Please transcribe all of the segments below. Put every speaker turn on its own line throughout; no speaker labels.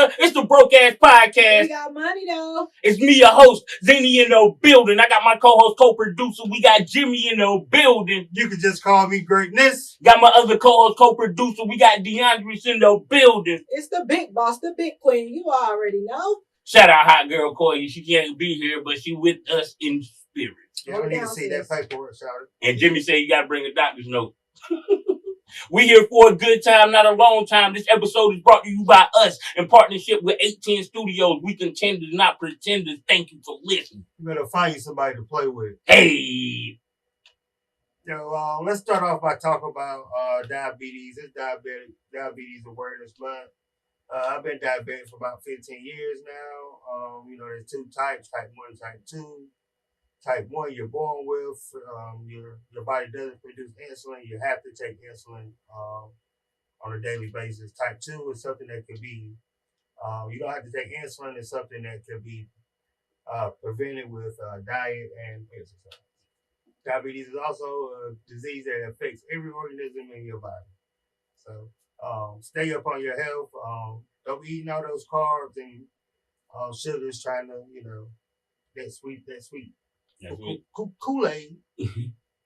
Yeah, it's the Broke Ass Podcast.
We got money though.
It's me, your host, Zenny in the building. I got my co-host, co-producer. We got Jimmy in the building.
You can just call me Greatness.
Got my other co-host, co-producer. We got DeAndre in the building.
It's the big boss, the big queen. You already know.
Shout out Hot Girl Koya. She can't be here, but she with us in spirit.
You don't need to see that paperwork, shout it.
And Jimmy said you got to bring a doctor's note. We here for a good time, not a long time. This episode is brought to you by us in partnership with 810 Studios. We contenders, not pretenders. Thank you for listening.
You better find you somebody to play with.
Hey.
Let's start off by talking about diabetes. It's Diabetes Awareness Month. I've been diabetic for about 15 years now. There's two types, type 1, type 2. Type 1, you're born with. Your body doesn't produce insulin. You have to take insulin on a daily basis. Type 2 is something that could be, you don't have to take insulin. It's something that could be prevented with diet and exercise. Diabetes is also a disease that affects every organism in your body. So stay up on your health. Don't be eating all those carbs and sugars trying to, that sweet. Kool-Aid.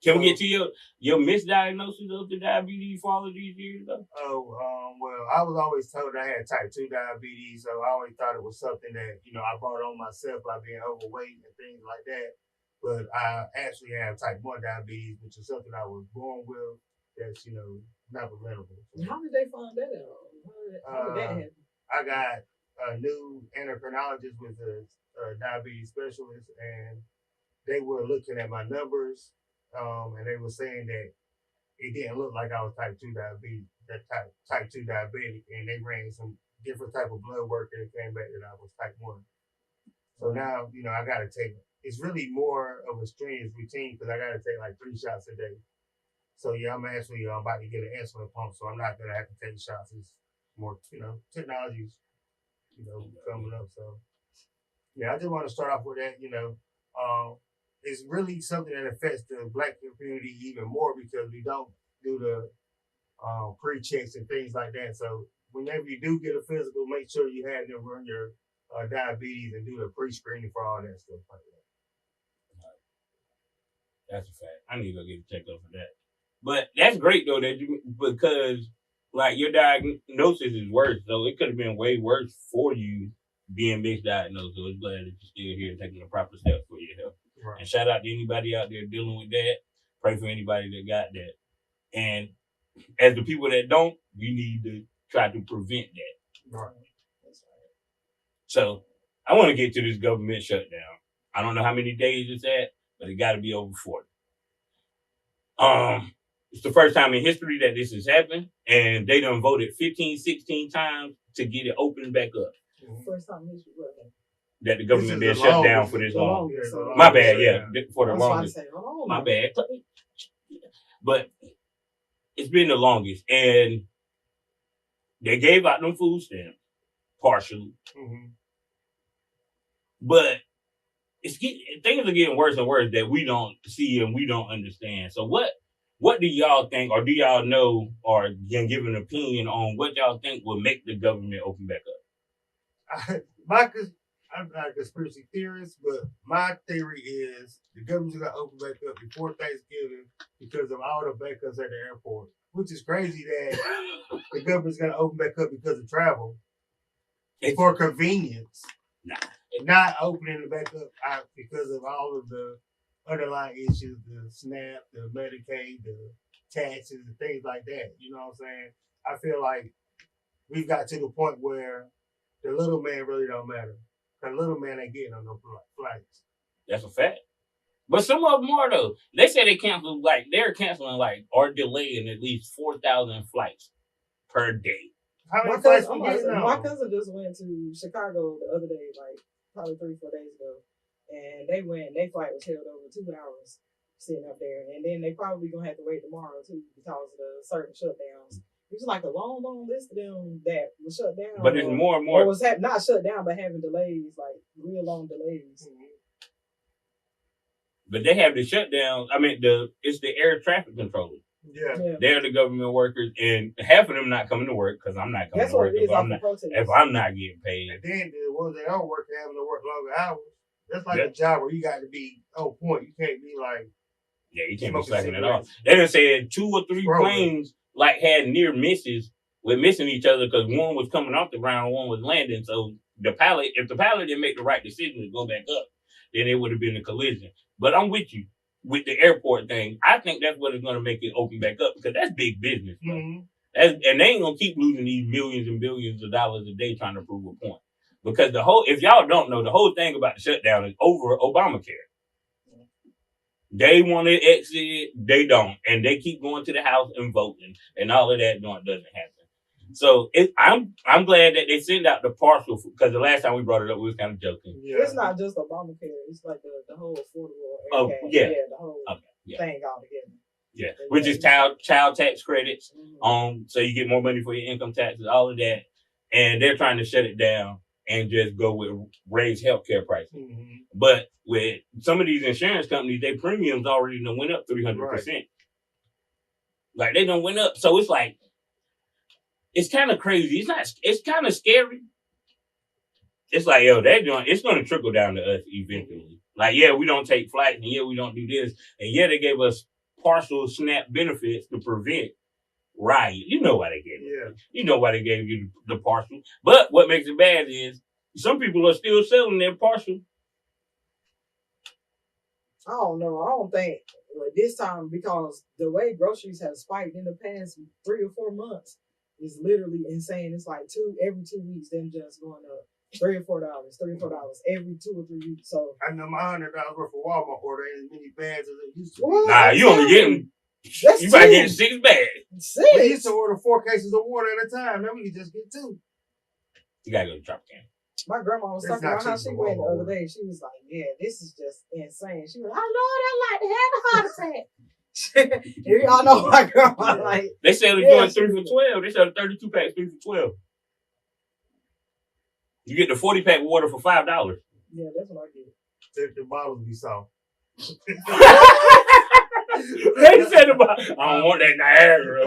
Can we get to your misdiagnosis of the diabetes for all of these years, though?
Well, I was always told I had type 2 diabetes, so I always thought it was something that, I brought on myself by being overweight and things like that. But I actually have type 1 diabetes, which is something I was born with that's, not preventable.
How did they find that out? How did that happen?
I got a new endocrinologist with a diabetes specialist, and they were looking at my numbers, and they were saying that it didn't look like I was type 2 diabetes, type 2 diabetic, and they ran some different type of blood work and it came back that I was type 1. So now, I got to take, it's really more of a strenuous routine because I got to take like 3 shots a day. So yeah, I'm actually about to get an insulin pump, so I'm not going to have to take shots. It's more, technology's, coming up. So yeah, I just want to start off with that, it's really something that affects the Black community even more because we don't do the pre-checks and things like that. So whenever you do get a physical, make sure you have them run your diabetes and do the pre-screening for all that stuff like that.
That's a fact. I need to go get a checkup for that. But that's great though because like your diagnosis is worse, so it could have been way worse for you being misdiagnosed. So it's glad that you're still here taking the proper steps for your health. Right. And shout out to anybody out there dealing with that. Pray for anybody that got that. And as the people that don't, we need to try to prevent that.
Right.
So I want to get to this government shutdown. I don't know how many days it's at, but it got to be over 40. It's the first time in history that this has happened, and they done voted 15, 16 times to get it opened back up.
First time in history,
that the government been shut down for this long. My bad, yeah, for the longest. My bad. But it's been the longest, and they gave out them food stamps partially. Mm-hmm. But things are getting worse and worse that we don't see and we don't understand. So what do y'all think, or do y'all know, or can give an opinion on what y'all think will make the government open back up?
I'm not a conspiracy theorist, but my theory is the government's going to open back up before Thanksgiving because of all the backups at the airport, which is crazy that the government's going to open back up because of travel for convenience.
Nah.
Not opening it back up because of all of the underlying issues, the SNAP, the Medicaid, the taxes, and things like that. You know what I'm saying? I feel like we've got to the point where the little man really don't matter. The little man ain't getting on no flights.
That's a fact. But some of them are though. They say they're canceling or delaying at least 4,000 flights per day.
How many flights we
my
getting on?
cousin just went to Chicago the other day, probably 3-4 days ago. And their flight was held over 2 hours sitting up there. And then they probably gonna have to wait tomorrow too because of the certain shutdowns. It was like a long, long list of them that was shut down.
But it's more and more.
Or was not shut down, but having delays, like real long delays. Mm-hmm.
But they have the shutdown. I mean, it's the air traffic controller.
Yeah.
They're the government workers, and half of them not coming to work because I'm not coming
That's
to
what
work
it is off the
if I'm not getting paid.
And then the ones that don't work having to work longer hours. That's like a job where you got to be on point. You can't be like
you can't be slacking at all. They done said 2 or 3 planes like had near misses with missing each other because one was coming off the ground, one was landing. So if the pilot didn't make the right decision to go back up, then it would have been a collision. But I'm with you with the airport thing. I think that's what is going to make it open back up because that's big business. Mm-hmm. And they ain't going to keep losing these millions and billions of dollars a day trying to prove a point. Because if y'all don't know, the whole thing about the shutdown is over Obamacare. They want to exit, they don't. And they keep going to the House and voting and all of that doesn't happen. So I'm glad that they send out the partial, because the last time we brought it up, we was kind of joking.
Yeah. It's not just Obamacare. It's like the whole affordable the whole thing altogether.
Yeah, which is child tax credits. So you get more money for your income taxes, all of that. And they're trying to shut it down and just go with raised healthcare prices. Mm-hmm. But with some of these insurance companies, their premiums already done went up 300%. Right. Like they done went up. So it's like, it's kind of crazy. It's kind of scary. It's like, it's going to trickle down to us eventually. Like, we don't take flights, and we don't do this. And they gave us partial SNAP benefits to prevent riot. You know why they gave it. Yeah. You know why they gave you the partial. But what makes it bad is some people are still selling their partial.
I don't know. I don't think this time, because the way groceries have spiked in the past 3 or 4 months is literally insane. It's like every 2 weeks, them just going up $3 or $4, $3 or $4 every 2 or 3 weeks. So
I know my $100 worth of Walmart order ain't as many bags as it used to be.
Well, nah, you only getting. You might get 6 bags.
6.
We used to order 4 cases of water at a time. Now we can just get 2.
You gotta go to Tropicana.
My grandma was talking about how she went the other day. She was like, this is just insane. She was like, I like to have a heart attack. Y'all know my grandma like.
They sell the joint 3 for $12. They sell the 32 packs 3 for $12. You get the 40 pack water for $5.
Yeah, that's what I get.
The bottles be soft.
They said about, I don't want that Niagara.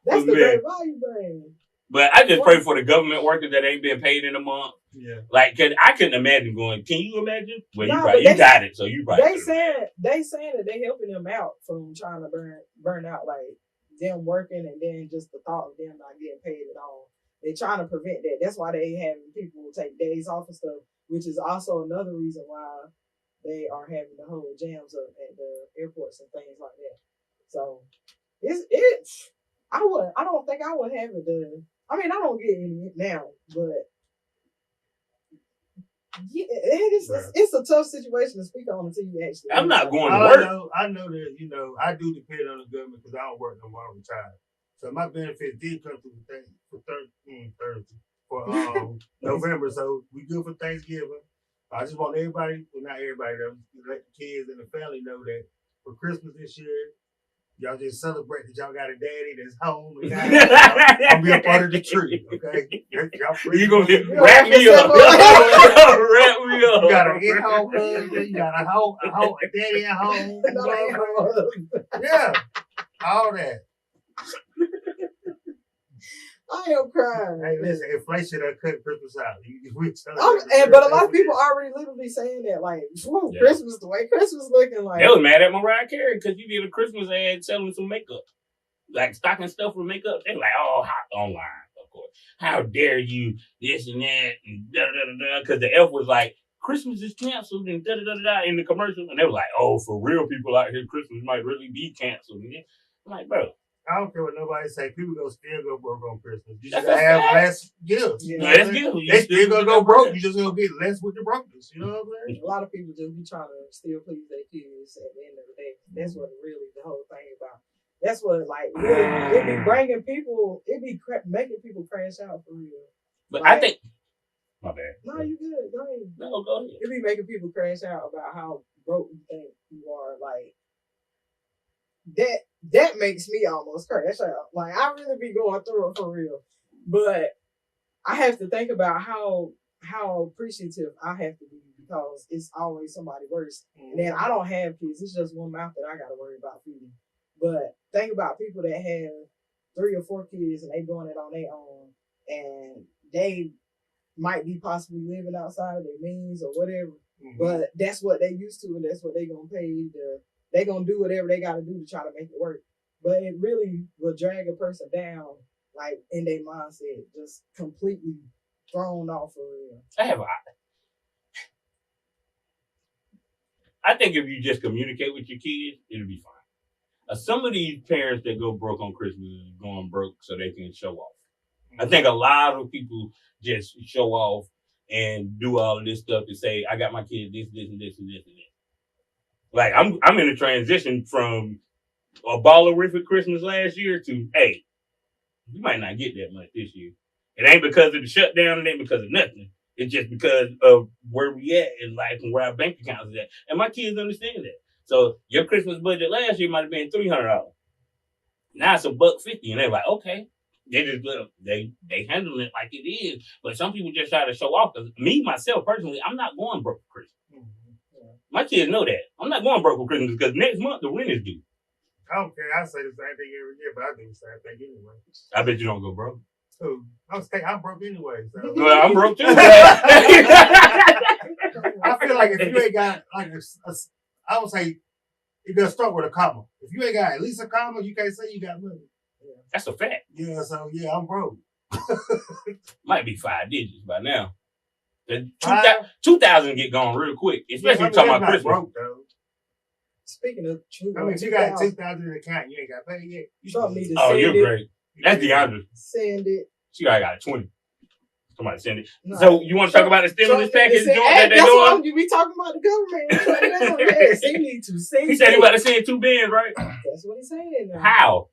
That's the great value brand.
But I just pray for the government workers that ain't been paid in a month. Yeah. Like, cause I couldn't imagine going. Can you imagine? Well, you got it, so you probably.
They saying that they helping them out from trying to burn out, like them working and then just the thought of them not getting paid at all. They trying to prevent that. That's why they having people take days off and stuff, which is also another reason why they are having the whole jams up at the airports and things like that. So it's I don't think I would have it done. I mean, I don't get any now, but it's a tough situation to speak on until you actually.
I'm not going to work.
I know that I do depend on the government because I don't work no more. I'm retired, so my benefits did come through the thing for Thursday for November. So we good for Thanksgiving. I just want everybody, well, not everybody, though, let the kids and the family know that for Christmas this year, y'all just celebrate that y'all got a daddy that's home. And I'll be a part of the tree, okay?
You gonna wrap me up. Wrap me up.
You got an in-home husband. You got a daddy at home. Yeah, all that.
I am crying.
Hey, listen, inflation done cut Christmas out.
But a lot of people already literally saying that, like, Christmas, the way Christmas looking like.
They was mad at Mariah Carey because you did a Christmas ad selling some makeup. Like, stocking stuff with makeup. They like, online, of course. How dare you, this and that, and da-da-da-da-da. Because the elf was like, Christmas is canceled, and da-da-da-da-da in the commercial. And they were like, for real people out here, Christmas might really be canceled. And I'm like, bro.
I don't care what nobody say. People still go broke on Christmas. You just gotta have less gifts. You know
less gifts.
They still gonna go broke. You just gonna get less with the brokenness. You know what I'm saying?
A lot of people just be trying to still please their kids at the end of the day. That's what really the whole thing about. That's what really it be bringing people. It be making people crash out for real.
But I think. My bad.
No, you good. Go ahead.
No, go ahead.
It be making people crash out about how broke you think you are. Like that makes me almost crash out. Like, I really be going through it for real. But I have to think about how appreciative I have to be because it's always somebody worse. And then I don't have kids. It's just one mouth that I got to worry about feeding. But think about people that have 3 or 4 kids and they doing it on their own, and they might be possibly living outside of their means or whatever. But that's what they used to, and that's what they gonna pay. They gonna do whatever they gotta do to try to make it work. But it really will drag a person down, like in their mindset, just completely thrown off for real.
I think if you just communicate with your kids, it'll be fine. Some of these parents that go broke on Christmas is going broke so they can show off. I think a lot of people just show off and do all of this stuff to say, I got my kids this, and this, and this, and this. Like, I'm in a transition from a ballerific Christmas last year to, hey, you might not get that much this year. It ain't because of the shutdown, it ain't because of nothing. It's just because of where we at in life and where our bank accounts is at. And my kids understand that. So your Christmas budget last year might have been $300. Now it's $150, and they're like, okay. They just they handle it like it is. But some people just try to show off. Me, myself, personally, I'm not going broke for Christmas. My kids know that. I'm not going broke for Christmas because next month the rent is due.
I don't care. I say the same thing every year, but I do the same thing anyway.
I bet you don't go broke.
So I'm broke anyway. So.
Well, I'm broke too.
I feel like if you ain't got like I would say you gotta start with a comma. If you ain't got at least a comma, you can't say you got money.
That's a fact.
Yeah, so I'm broke.
Might be 5 digits by now. 2,000 get gone real quick, especially if you're talking about Christmas.
Broke, though.
Speaking of,
if you got 2,000 in the account, you ain't got paid yet.
You don't need to
send
it.
You're great. That's DeAndre.
Send it.
She already got 20. Somebody send it. No. So you want to talk about the stimulus package that they're doing?
You be talking about the government. Yes, he needs to send.
He said he about to send $2 billion, right?
That's what he's saying. Now.
How?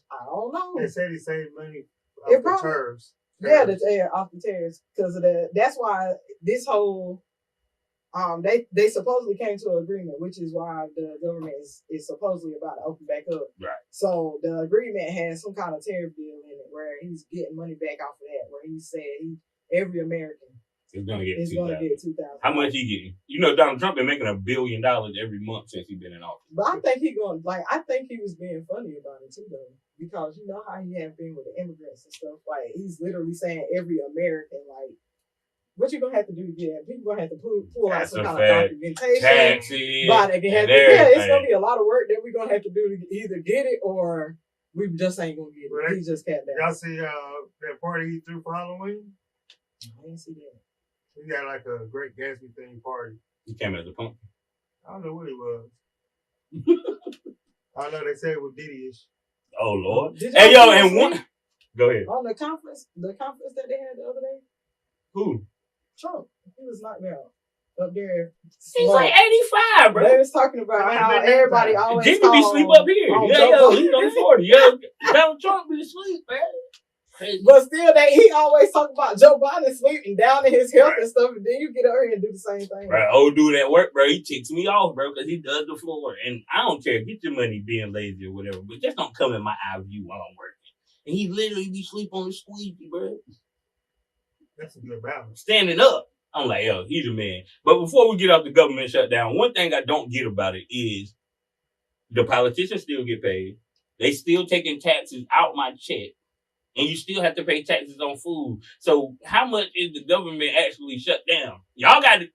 I don't know.
They said he saved money off the tariffs.
Yeah, off the tariffs because of that. That's why this whole they supposedly came to an agreement, which is why the government is supposedly about to open back up.
Right. So
the agreement has some kind of tariff deal in it where he's getting money back off of that. Where he said every American
is going to get
$2,000.
How much he getting? You know, Donald Trump been making $1 billion every month since he's been in office.
But I think I think he was being funny about it too, though, because you know how he have been with the immigrants and stuff. Like he's literally saying every American, like, what you gonna have to do to get that? People gonna have to pull out some kind of documentation.
Taxes.
It's gonna be a lot of work that we're gonna have to do to either get it or we just ain't gonna get it.
Right.
He just capped that.
Y'all see that party he threw for Halloween?
I didn't see that.
He got like a Great Gatsby themed party.
He came as a punk.
I don't know what he was. I know they said it was Diddy-ish.
Oh Lord! Hey yo, and one. Go ahead.
On the conference that they had the other day.
Who?
Trump. He was knocked out up there.
He's like 85, bro.
They was talking about how everybody always
Jimmy be sleep up here. Yeah, he's on 40. Yeah, Donald Trump be asleep, man.
But still, he always talk about Joe Biden sleeping down in his health and stuff, and then you get over here and do the same thing.
Right, old dude at work, bro, he ticks me off, bro, because he does the floor. And I don't care, get your money being lazy or whatever, but just don't come in my eye view while I'm working. And he literally be sleep on the squeegee, bro.
That's a good balance.
Standing up. I'm like, yo, he's a man. But before we get off the government shutdown, one thing I don't get about it is the politicians still get paid. They still taking taxes out my check. And you still have to pay taxes on food. So how much is the government actually shut down? Y'all got to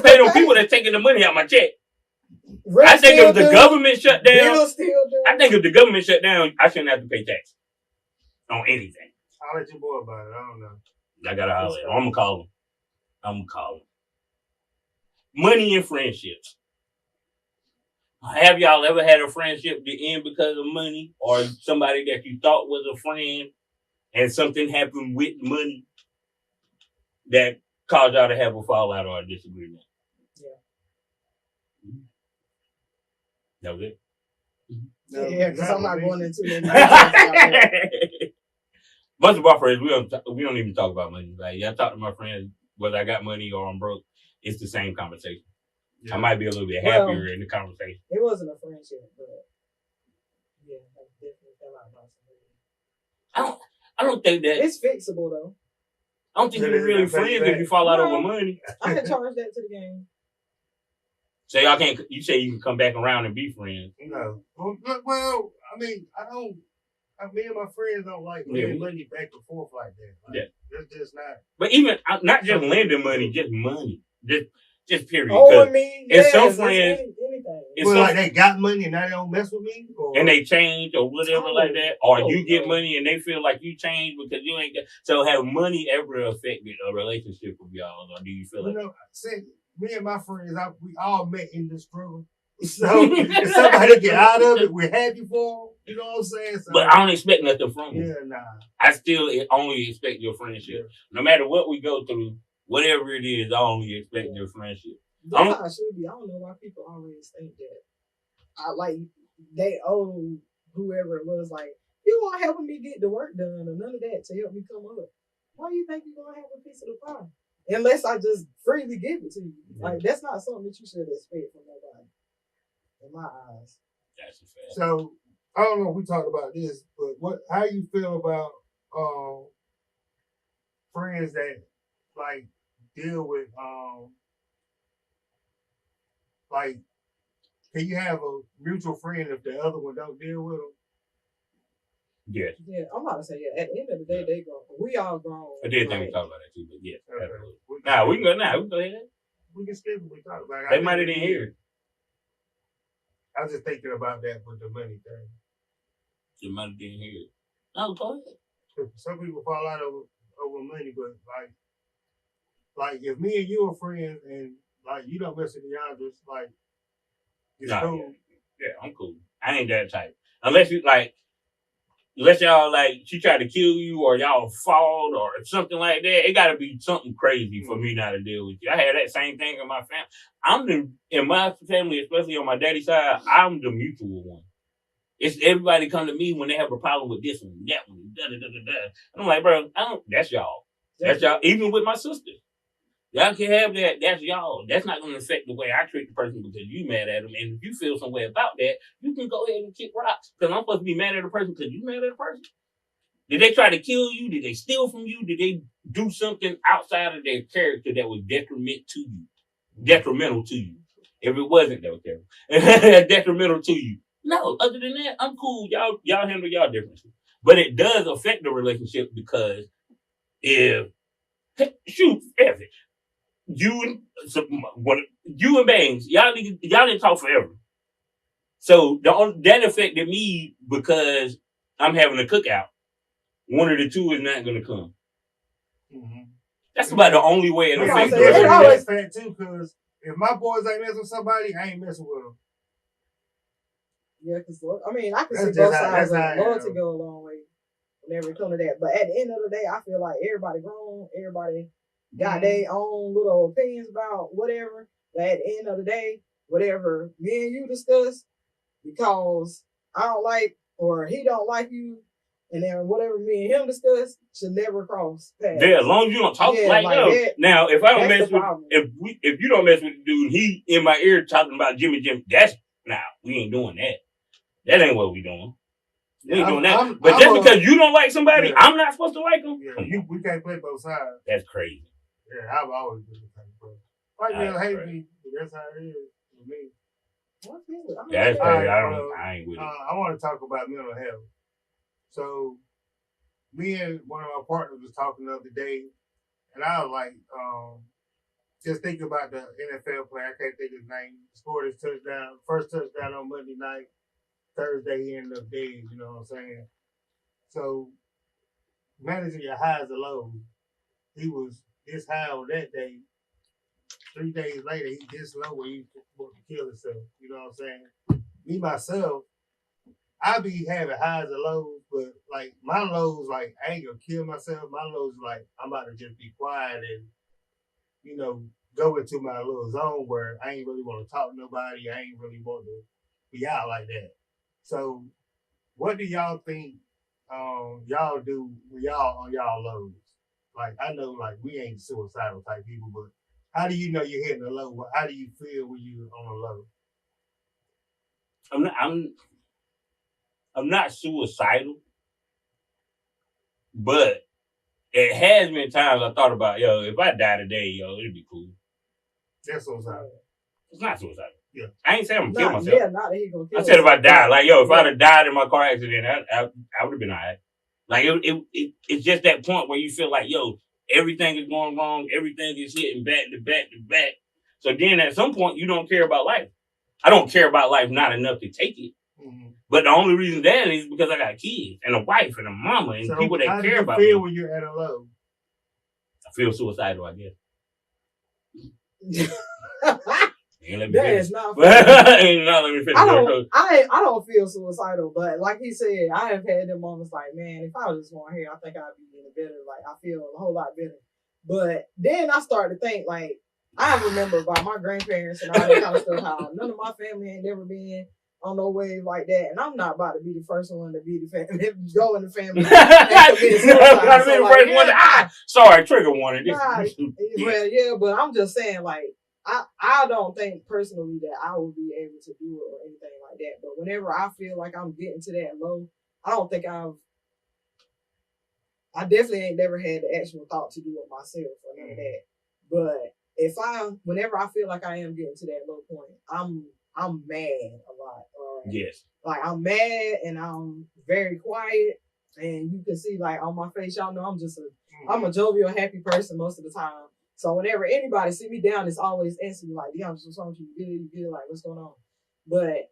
pay them people that's taking the money out my check. I think if the government shut down, I shouldn't have to pay taxes on anything.
I'll let your boy about it. I don't know.
I got to holler at him. I'm going to call him. Money and friendships. Have y'all ever had a friendship that end because of money or somebody that you thought was a friend and something happened with money that caused y'all to have a fallout or a disagreement?
Yeah.
That was it?
Yeah, because I'm not going into it.
Most of our friends, we don't even talk about money. Like, I talk to my friends, whether I got money or I'm broke, it's the same conversation. Yeah. I might be a little bit happier in the conversation.
It wasn't a friendship, but yeah, I definitely fell out about somebody.
I don't think that
it's fixable though.
I don't think you're really friends if you fall out over money.
I can charge that to the game.
So y'all can't. You say you can come back around and be friends?
No. Well, I mean, me and my friends don't like lending money back and forth like that. Like, that's just not.
But even not just lending money, just money, just period.
Oh, I mean,
it's some friends.
Well, like they got money and now they don't mess with me,
and they change or whatever like that, or you get money and they feel like you change because you ain't. So have money ever affected a relationship with y'all, or do you feel like?
See, me and my friends, we all met in the struggle. So if somebody get out of it, we're happy for them. You know what I'm saying? So,
but I don't expect nothing from you.
Yeah, nah.
I still only expect your friendship. Yeah. No matter what we go through, whatever it is, I only expect your friendship.
That's how it should be. I don't know why people always think that. They owe whoever it was, like, you are helping me get the work done or none of that to help me come up. Why do you think you're going to have a piece of the pie? Unless I just freely give it to you. Yeah. Like, that's not something that you should expect from nobody. In my eyes.
That's a fact.
So, I don't know if we talked about this, but how you feel about friends that, like, deal with, like, can you have a mutual friend if the other one don't deal with them?
Yes.
Yeah, I'm about to say, at the end of the day, they grown. We all grown.
I did think we talked about that too, but yes. Okay. We can go now. We can go ahead.
We can skip what we talked about.
They might have didn't hear it.
I was just thinking about that with the money thing.
You might have didn't hear it. No, go ahead.
Some people fall out over money, but like if me and you are friends and like you don't mess with the others, like it's cool.
Yeah, I'm cool. I ain't that type. Unless y'all like she tried to kill you or y'all fought or something like that, it gotta be something crazy for me not to deal with you. I had that same thing in my family. In my family, especially on my daddy's side, I'm the mutual one. It's everybody come to me when they have a problem with this one, that one, da da da da da. I'm like, bro, that's y'all. That's y'all. Even with my sister. Y'all can have that. That's y'all. That's not going to affect the way I treat the person because you mad at them. And if you feel some way about that, you can go ahead and kick rocks. Because I'm supposed to be mad at a person because you mad at a person. Did they try to kill you? Did they steal from you? Did they do something outside of their character that was detrimental to you? If it wasn't, that was terrible. Detrimental to you. No, other than that, I'm cool. Y'all handle y'all differences. But it does affect the relationship because if you and Bangs, y'all didn't talk forever. So that affected me because I'm having a cookout. One of the two is not going to come. Mm-hmm. That's about the only way it affects the relationship.
It's always fair too, because if my boys ain't messing with somebody, I ain't messing with them.
Yeah, because I can see both sides of loyalty go a long way whenever it comes to that. But at the end of the day, I feel like everybody grown, everybody got their own little opinions about whatever. But at the end of the day, whatever me and you discuss, because I don't like or he don't like you, and then whatever me and him discuss should never cross paths.
Yeah, as long as you don't talk like that. Now, if I don't mess with if you don't mess with the dude, he in my ear talking about Jimmy, that's we ain't doing that. That ain't what we doing. We ain't doing that. But just because you don't like somebody, I'm not supposed to like them.
Yeah, we can't play both sides.
That's crazy.
Yeah, I've always been the type of person. Like me or hate me, but that's how it is for me.
That's crazy. I ain't with it.
I want to talk about mental health. So, me and one of our partners was talking the other day, and I was like, just thinking about the NFL player. I can't think of his name. Scored his first touchdown on Monday night. Thursday, he ended up dead. You know what I'm saying? So, managing your highs and lows. He was this high on that day. 3 days later, he this low where he wanted to kill himself. You know what I'm saying? Me, myself, I be having highs and lows, but like my lows, like I ain't gonna kill myself. My lows, like I'm about to just be quiet and, you know, go into my little zone where I ain't really want to talk to nobody. I ain't really want to be out like that. So, what do y'all think y'all do when y'all on y'all lows? Like I know, like we ain't suicidal type people, but how do you know you're hitting a low? How do you feel when you're on a low?
I'm not suicidal, but it has been times I thought about, yo, if I die today, yo, it'd be cool.
That's suicidal.
It's not suicidal.
Yeah.
I ain't saying I'm gonna kill myself.
Yeah, not that he gonna kill
I said if I
himself.
died, like, yo, if I'd have died in my car accident, I would have been all right. Like, it's just that point where you feel like, yo, everything is going wrong. Everything is hitting back to back to back. So then at some point, you don't care about life. I don't care about life not enough to take it.
Mm-hmm.
But the only reason that is because I got kids and a wife and a mama and people that care about me.
How do you feel when you're at a low?
I feel suicidal, I guess.
That is not
Ain't not let me finish.
I don't feel suicidal, but like he said, I have had them moments like, man, if I was just on here, I think I'd be in a better, like I feel a whole lot better. But then I started to think, like, I remember about my grandparents and all that kind of stuff, how none of my family ain't never been on no wave like that. And I'm not about to be the first one to be the family, go in the family.
Sorry, trigger warning.
Well, yeah, but I'm just saying, like, I don't think personally that I will be able to do it or anything like that. But whenever I feel like I'm getting to that low, I don't think I definitely ain't never had the actual thought to do it myself or none of that. But whenever I feel like I am getting to that low point, I'm mad a lot.
Yes.
Like I'm mad and I'm very quiet, and you can see like on my face, y'all know I'm a jovial, happy person most of the time. So whenever anybody see me down, it's always instantly like, "Damn, what's wrong with you? You good? Like, what's going on?" But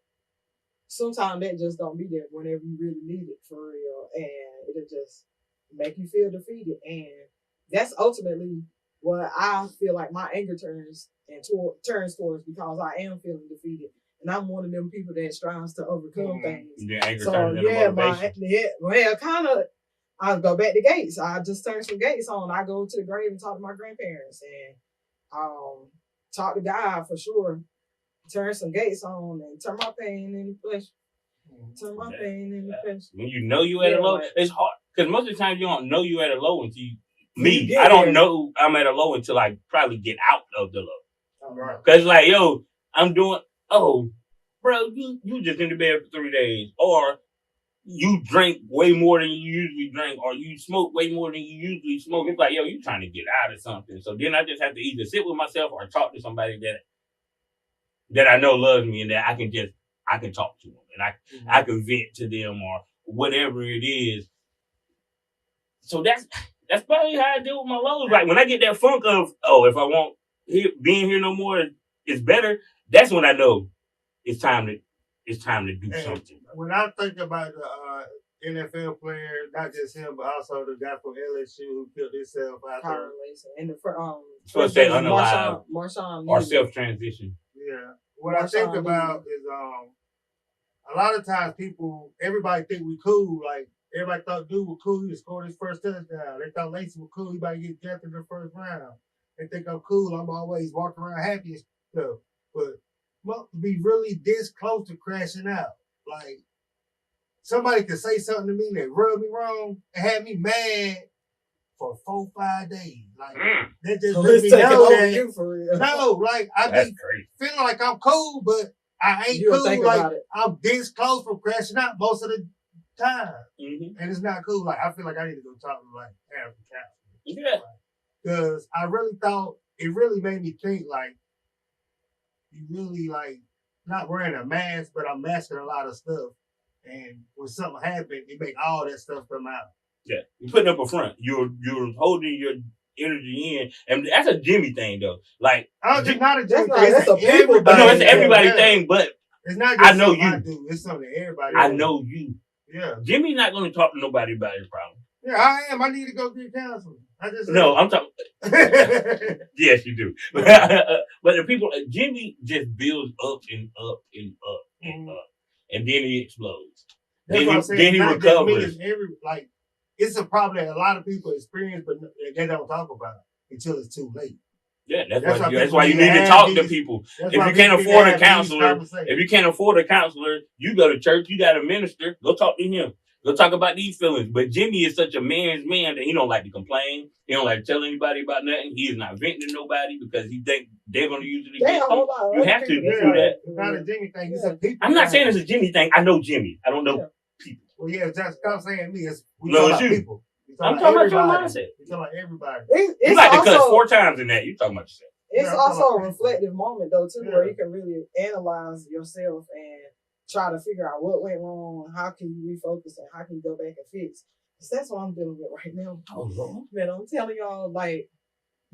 sometimes that just don't be there whenever you really need it for real, and it'll just make you feel defeated. And that's ultimately what I feel like my anger turns towards, because I am feeling defeated, and I'm one of them people that strives to overcome things.
Your anger turns into motivation.
Kind of. I go back to Gates. I just turned some Gates on. I go to the grave and talk to my grandparents and talk to God for sure. Turn some Gates on and turn my pain into pleasure. Turn my pain into pleasure.
When you know you at a low, it's hard. Because most of the time you don't know you at a low until I don't know I'm at a low until I probably get out of the low. Because like, yo, I'm doing, bro, you just in the bed for 3 days. Or you drink way more than you usually drink, or you smoke way more than you usually smoke. It's like, yo, you trying to get out of something. So then I just have to either sit with myself or talk to somebody that I know loves me and that I can talk to them and I can vent to them or whatever it is. So that's probably how I deal with my lows. Like when I get that funk of, if I want being here no more is better, that's when I know it's time to do something.
When I think about the NFL player, not just him, but also the guy from LSU who killed himself out there.
And the
first say unalive
Marshawn
or self-transition.
Yeah. What I think about is a lot of times everybody think we cool. Like everybody thought dude was cool. He scored his first touchdown. They thought Lacey was cool. He might get drafted in the first round. They think I'm cool. I'm always walking around happy and stuff. But be really this close to crashing out. Like somebody could say something to me that rubbed me wrong and had me mad for 4-5 days. Like that just let me know that
you for real.
No, like I be feeling like I'm cool, but I ain't cool. Like I'm this close from crashing out most of the time, and it's not cool. Like I feel like I need to go talk to like half the counselor.
Yeah,
because I really thought it really made me think like. You really like not wearing a mask, but I'm masking a lot of stuff. And when something happens, it make all that stuff come out.
Yeah, you're putting up a front. You're holding your energy in, and that's a Jimmy thing though. Like,
not a Jimmy thing.
That's a people.
No, it's everybody thing. But
it's not. Just
I know you.
Do. It's something that everybody.
I know you.
Yeah.
Jimmy's not going to talk to nobody about his problem.
Yeah, I am. I need to go get counseling.
I'm talking. Yes, you do. But the people, Jimmy just builds up and up and up and up, and then he explodes.
That's
then he recovers.
It's a problem that a lot of people experience, but they don't talk about it until it's too late.
Yeah, that's why you need to talk to people. If you can't afford a counselor, you go to church. You got a minister. Go talk to him. Go talk about these feelings. But Jimmy is such a man's man that he don't like to complain. He don't like to tell anybody about nothing. He is not venting to nobody because he think they're going to use it against him. You have to do that.
It's not a Jimmy thing. It's a people
I'm not saying it's a Jimmy thing. I know Jimmy. I don't know people.
Well, yeah, just stop saying me.
It's you.
People.
I'm talking about your mindset.
You're talking about everybody.
You like to cuss 4 times in that. You talking about yourself.
It's also a reflective moment though too, where you can really analyze yourself and try to figure out what went wrong, how can you refocus, and how can you go back and fix. Because that's what I'm dealing with right now.
Oh Lord.
Man, I'm telling y'all, like,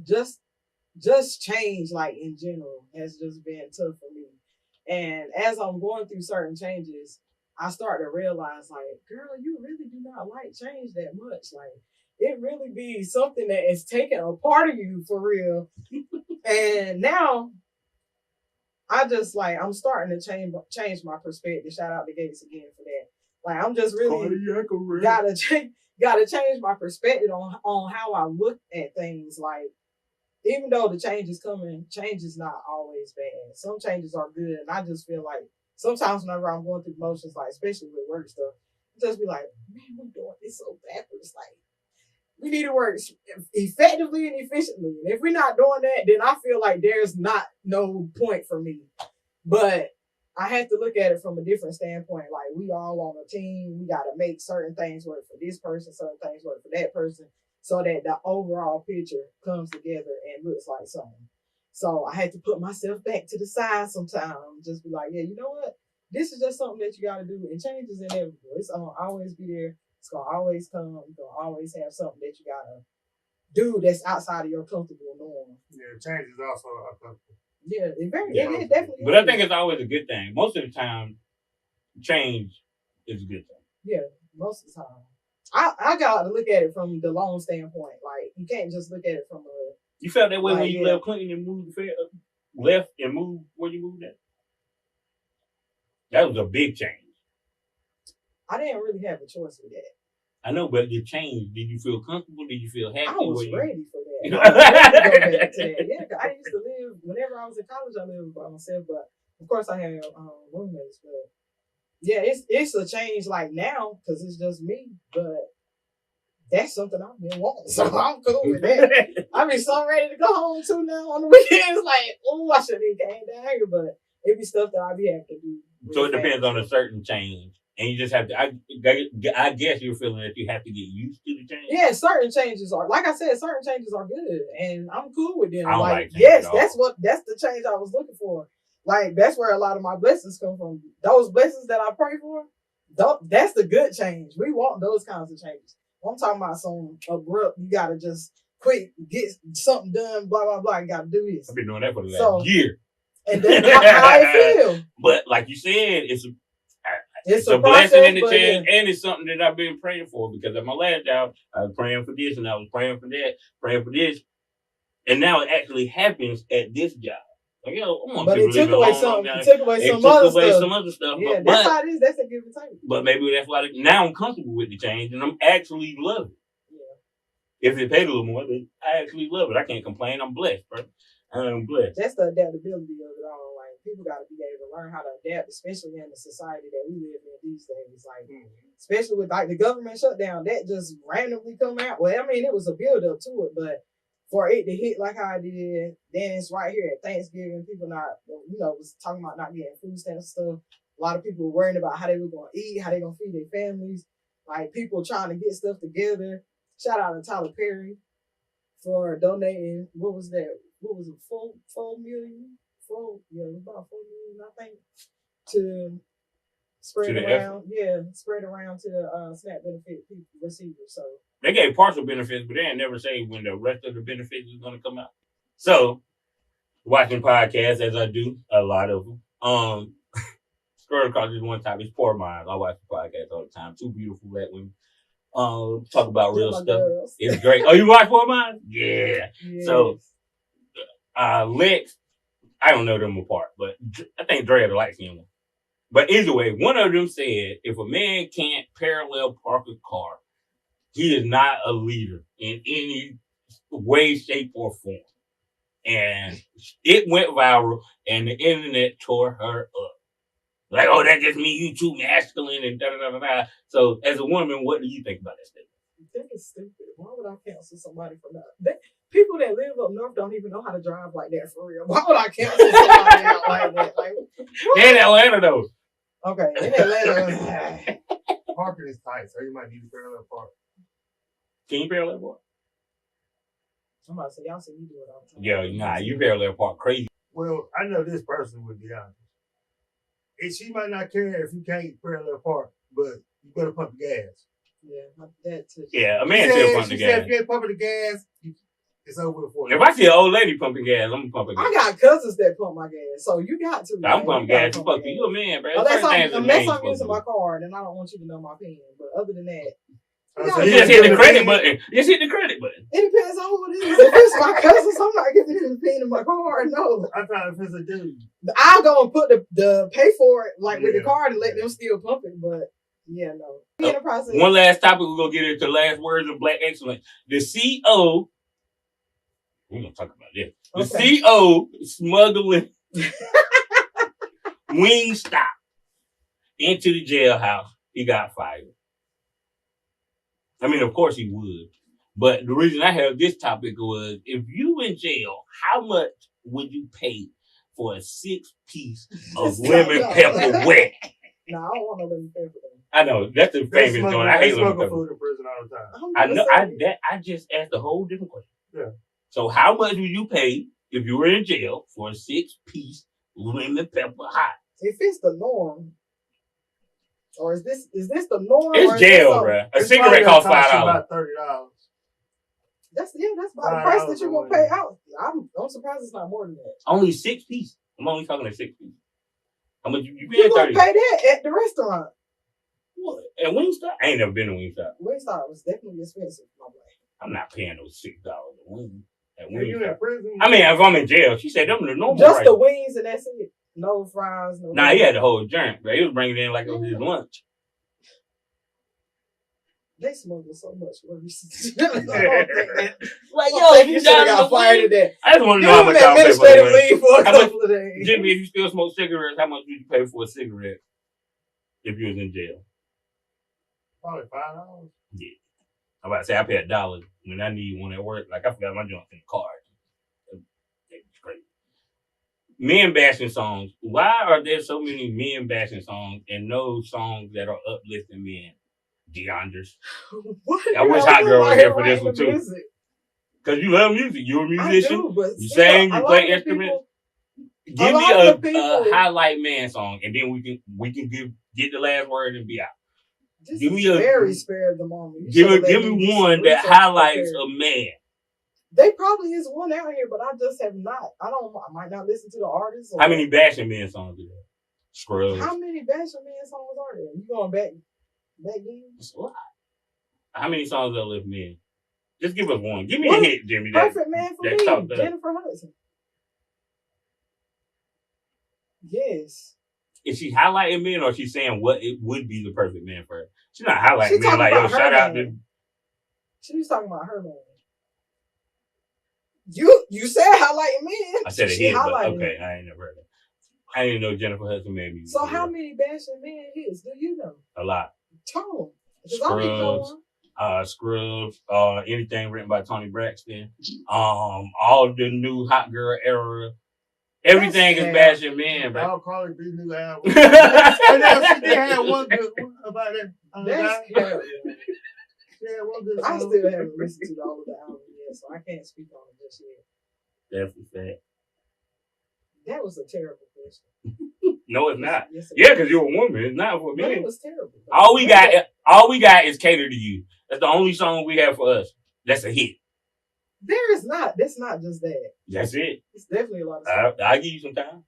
just change, like, in general has just been tough for me. And as I'm going through certain changes, I start to realize, like, girl, you really do not like change that much. Like, it really be something that is taking a part of you for real. And now I just, like, I'm starting to change my perspective. Shout out to Gates again for that. Like, I'm just really gotta change my perspective on how I look at things. Like, even though the change is coming, change is not always bad. Some changes are good, and I just feel like sometimes whenever I'm going through motions, like especially with work stuff, just be like, man, we're doing this so backwards. Like, we need to work effectively and efficiently. And if we're not doing that, then I feel like there's no point for me. But I have to look at it from a different standpoint. Like, we all on a team. We got to make certain things work for this person, certain things work for that person, so that the overall picture comes together and looks like something. So I had to put myself back to the side sometimes. Just be like, yeah, you know what? This is just something that you got to do. And change is inevitable. It's going to always be there. It's going to always come. You're going to always have something that you got to do that's outside of your comfortable norm.
Yeah, change is also uncomfortable.
Yeah, it is definitely.
But I think it's always a good thing. Most of the time, change is a good thing.
Yeah, most of the time. I got to look at it from the long standpoint. Like, you can't just look at it from a...
You felt that way when you left Clinton and left and moved where you moved at? That was a big change.
I didn't really have a choice with that.
I know, but the change, did you feel comfortable? Did you feel happy?
I was ready for that.
I was
ready to go back to that. Yeah, I used to live, whenever I was in college, I lived by myself. But, of course, I had roommates. But, yeah, it's a change like now because it's just me. But that's something I've been wanting. So I'm cool with that. I be so ready to go home too now on the weekends. Like, oh, I should have came down here. But it be stuff that I be having to do.
So it depends on a certain change. And you just have to, I guess you're feeling that you have to get used to the change.
Yeah, certain changes are, like I said, certain changes are good. And I'm cool with them.
I don't like
yes, that's the change I was looking for. Like, that's where a lot of my blessings come from. Those blessings that I pray for, that's the good change. We want those kinds of changes. I'm talking about some abrupt, you got to just quick, get something done, blah, blah, blah, you got to do this.
I've been doing that for the last year.
And that's how I feel.
But like you said, it's a blessing in the change, and it's something that I've been praying for, because at my last job, I was praying for this, and I was praying for that, praying for this. And now it actually happens at this job. Like,
but it took away some other stuff. Yeah, that's how it is. That's a give and take.
But maybe that's why now I'm comfortable with the change, and I'm actually love it. Yeah. If it paid a little more, I actually love it. I can't complain. I'm blessed, bro. I'm blessed.
That's the adaptability of it all. Like, people got to be able to learn how to adapt, especially in the society that we live in these days. Like, especially with like the government shutdown, that just randomly come out. Well, I mean, it was a build up to it, but for it to hit like how it did, then it's right here at Thanksgiving. People was talking about not getting food stamps and stuff. A lot of people were worrying about how they were going to eat, how they going to feed their families. Like, people trying to get stuff together. Shout out to Tyler Perry for donating. What was that? What was it? 4 million? About 4 million, I think, to spread around. Yeah, spread around to the SNAP benefit receivers. So
they gave partial benefits, but they didn't never say when the rest of the benefits is going to come out. So, watching podcasts as I do, a lot of them. Scroll across this one time. It's Poor Minds. I watch the podcast all the time. 2 beautiful black women. Talk about real stuff. Girls. It's great. Oh, you watch Poor Minds? Yeah. Yes. So, Lex, I don't know them apart, but I think Dre had a light skin one. But either way, one of them said, if a man can't parallel park a car, he is not a leader in any way, shape, or form. And it went viral, and the internet tore her up. Like, oh, that just means you too masculine and da-da-da-da-da. So, as a woman, what do you think about that statement?
I think it's stupid. Why would I cancel somebody for that? People that live up north don't even know how to drive like that for real. Why would I cancel somebody out like that? Like,
in Atlanta, though.
Okay, in Atlanta.
Parking is tight, so you might need to parallel park.
Can you parallel park?
I'm about to say, y'all see me do it all the time.
Yeah, nah, you parallel park crazy.
Well, I know this person would be honest. And she might not care if you can't parallel park, but you better pump the gas.
Yeah, that too.
Yeah, a man still pump the
She said
gas.
if you ain't pumping the gas, it's over for you.
If I see an old lady pumping gas, I'm pumping gas.
I got cousins that pump my gas, so you got to.
I'm pumping gas. You a man, bro.
Unless I'm using my card, and I don't want you to know my PIN. But other than that,
you just hit the credit button. Just hit the credit button.
It depends on who it is. If it's my cousins, I'm not giving him the PIN in my card. No.
I thought if it's a dude,
I'll go and put the pay for it with the card and let them still pump it. But yeah, no. In the process.
One last topic. We're gonna get into the last words of Black Excellence. The CO. We're gonna talk about this. The CO smuggling Wingstop into the jailhouse. He got fired. I mean, of course he would. But the reason I have this topic was, if you in jail, how much would you pay for a 6-piece of lemon pepper wet?
No, I don't want no lemon pepper.
I know that's the famous joint. I hate lemon pepper.
Food in prison all the time.
I know. I just asked a whole different question.
Yeah.
So how much would you pay if you were in jail for a 6-piece lemon pepper hot?
If it's the norm, or is this the norm?
It's jail, bro. A cigarette costs $5.
About $30.
That's about the price that you're gonna pay out. I'm surprised it's not more than that.
Only 6 pieces. I'm only talking a 6 piece. How much you
You're
paying?
gonna pay that at the restaurant.
What? At Wingstop? I ain't never been to Wingstop.
Wingstop was definitely expensive, my boy.
I'm not paying those $6 a wing. At
If you in prison,
I mean, if I'm in jail, she said them are the normal
just
price.
the wings and that's it. No fries. No.
Nah, he had the whole joint, bro. He was bringing it in like it was his lunch.
They smuggle so much worse.
Like, yo,
you should have got fired today.
I just want to know how much y'all pay for
administrative
the
leave for a couple of days.
Jimmy, if you still smoke cigarettes, how much would you pay for a cigarette if you was in jail?
probably $5.
Yeah. I'm about to say I pay $1 when I need one at work. Like I forgot my joint in the car. That's crazy. Men bashing songs. Why are there so many men bashing songs and no songs that are uplifting men? DeAndres. I wish Hot Girl was here for this one too. Because you love music. You're a musician. You sing, you play instruments. Give me a highlight man song, and then we can get the last word and be out.
This
give me
is
a
very spare of the moment.
Give me one that highlights a man.
They probably is one out here, but I just have not. I might not listen to the artist.
How many bashing men songs do there? Scrubs.
How many bashing man songs are there? You going back then?
It's a lot. How many songs uplift men? Just give us one. Give me a hit, Jimmy.
Perfect man for me. Jennifer Hudson. Yes.
Is she highlighting men or is she saying what it would be the perfect man for her? She's not highlighting men like, yo, shout out to...
She was talking about her man. You said highlighting men.
I said a hit, but okay, I ain't never heard that. I didn't know Jennifer Hudson made music.
So how many bashing men hits do you know?
A lot.
Tone.
Scrubs, anything written by Tony Braxton, all the new Hot Girl era. Everything is bashing men, bro.
I'll call it the new album. And now she had one good one about that.
That's terrible.
Yeah, one good
I still haven't listened to all of the album yet, so I can't speak on it just yet.
That's the fact.
That was a terrible question.
No, it's not.
Yes,
yeah, because you're a woman. It's not for me.
It was terrible.
All we got is Cater to You. That's the only song we have for us. That's a hit.
There is not. That's not just that.
That's it.
It's definitely a lot of songs.
I'll give you some time.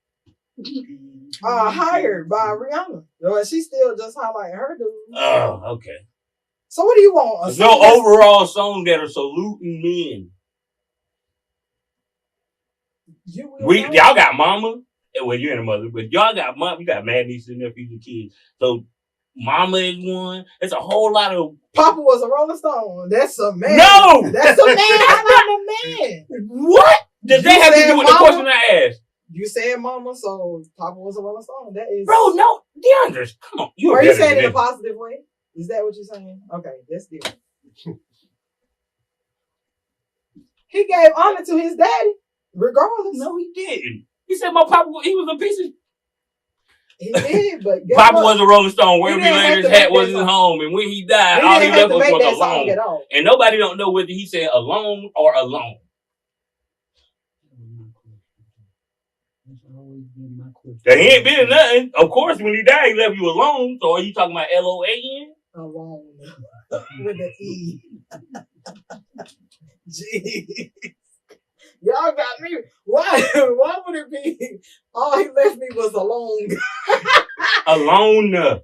Hired by Rihanna. No, she's still just highlighting her dude.
Oh, okay.
So what do you want?
There's no overall song that are saluting men. Y'all got Mama. Well, you ain't a mother, but y'all got mom. You got mad nieces and nephews and kids. So Mama is one. It's a whole lot of.
Papa was a Rolling Stone. That's a man.
No,
that's a man. I'm not a man.
What? Does that have to do with the question I asked?
You said Mama, so Papa was a Rolling Stone. That is.
Bro, no, DeAndre, come on.
Are you saying it in a positive way? Is that what you're saying? Okay, that's different. He gave honor to his daddy, regardless.
No, he didn't. He said my papa, he was a piece of...
He did, but guess
Papa
what?
was a Rolling Stone. Where
He
we
didn't have
laid his
to make
hat was
that
his
song.
home. And when he died,
He
all he
didn't have
left
to
us
make that
was
song
alone.
at all.
And nobody don't know whether he said alone or alone. That he ain't been nothing. Of course, when he died, he left you alone. So are you talking about LOAN?
Alone. With an E. Jeez. Y'all got me. Why would it be all he left me was alone?
Alone.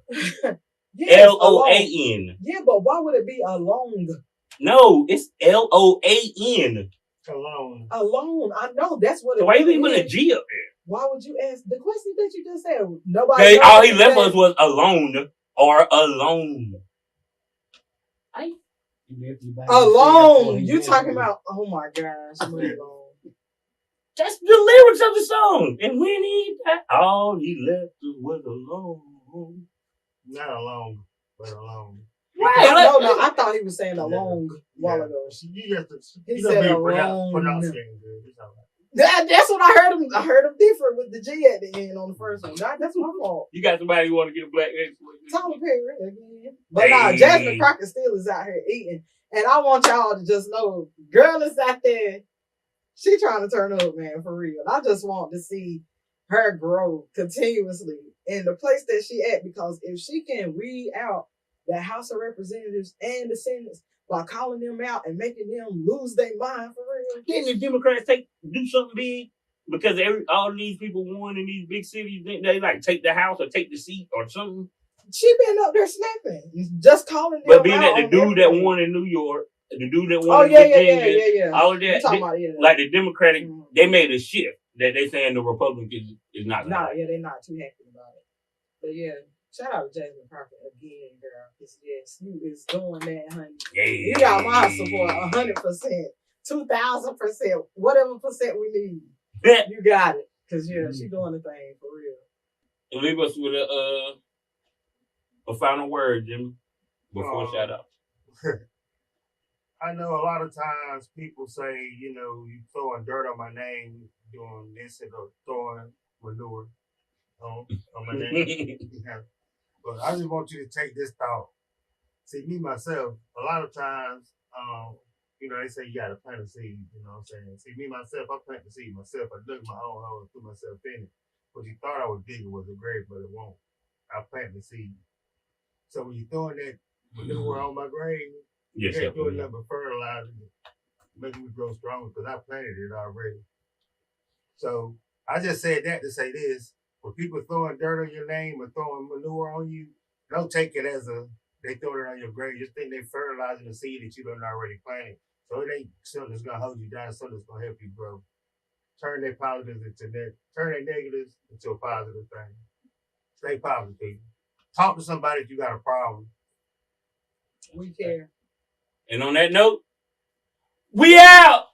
Yes,
LOAN.
Yeah, but why would it be alone?
No, it's LOAN.
Alone.
Alone. I know that's what it
So why you
really
leaving a
is.
G up there?
Why would you ask the question that you just said? Nobody.
Okay, all he left us was alone or alone.
Alone. You talking about? Oh my gosh, alone.
That's the lyrics of the song. And when he died, all he left us was alone.
Not alone, but alone.
Right.
No, I thought he was saying alone a while ago.
You just
He
you
said
don't be
alone.
pronouncing good. It's all right.
That's what I heard him. I heard him different with the G at the end on the first one. That's my fault.
You got somebody who want to get a black egg?
Tyler Perry again. But nah, Jasmine Crockett still is out here eating. And I want y'all to just know, girl is out there. She trying to turn up, man, for real. I just want to see her grow continuously in the place that she at, because if she can weed out the House of Representatives and the Senate by calling them out and making them lose their mind for real.
Didn't the Democrats do something big? Because all these people won in these big cities, they like take the House or take the seat or something.
She been up there snapping, just calling them
But being
out.
that the dude that won in New York, the dude that won in
Virginia,
all of that, like the Democratic, they made a shift that they saying the Republicans is not.
Nah, yeah, they're not too happy about it. But yeah, shout out to Jasmine Crockett again, girl. Because yes, you is doing that, honey.
Yeah.
You got my support 100%, 2,000%, whatever percent we need. You got it. Because yeah, she doing the thing for real.
And leave us with a final word, Jimmy, before shout out.
I know a lot of times people say, you throwing dirt on my name, doing this and throwing manure on my name. But I just want you to take this thought. See, me, myself, a lot of times, they say you got to plant a seed, you know what I'm saying? See, me, myself, I plant the seed myself. I dug my own hole and threw myself in it. What you thought I was digging was a grave, but it won't. I plant the seed. So when you're throwing that manure on my grave, you can't do nothing but fertilizing it, making it grow stronger, because I planted it already. So I just said that to say this. When people throwing dirt on your name or throwing manure on you, don't take it as they throw it on your grave. Just think they're fertilizing the seed that you done already planted. So it ain't something that's going to hold you down, something that's going to help you grow. Turn their positives turn their negatives into a positive thing. Stay positive, people. Talk to somebody if you got a problem.
We care.
And on that note, we out!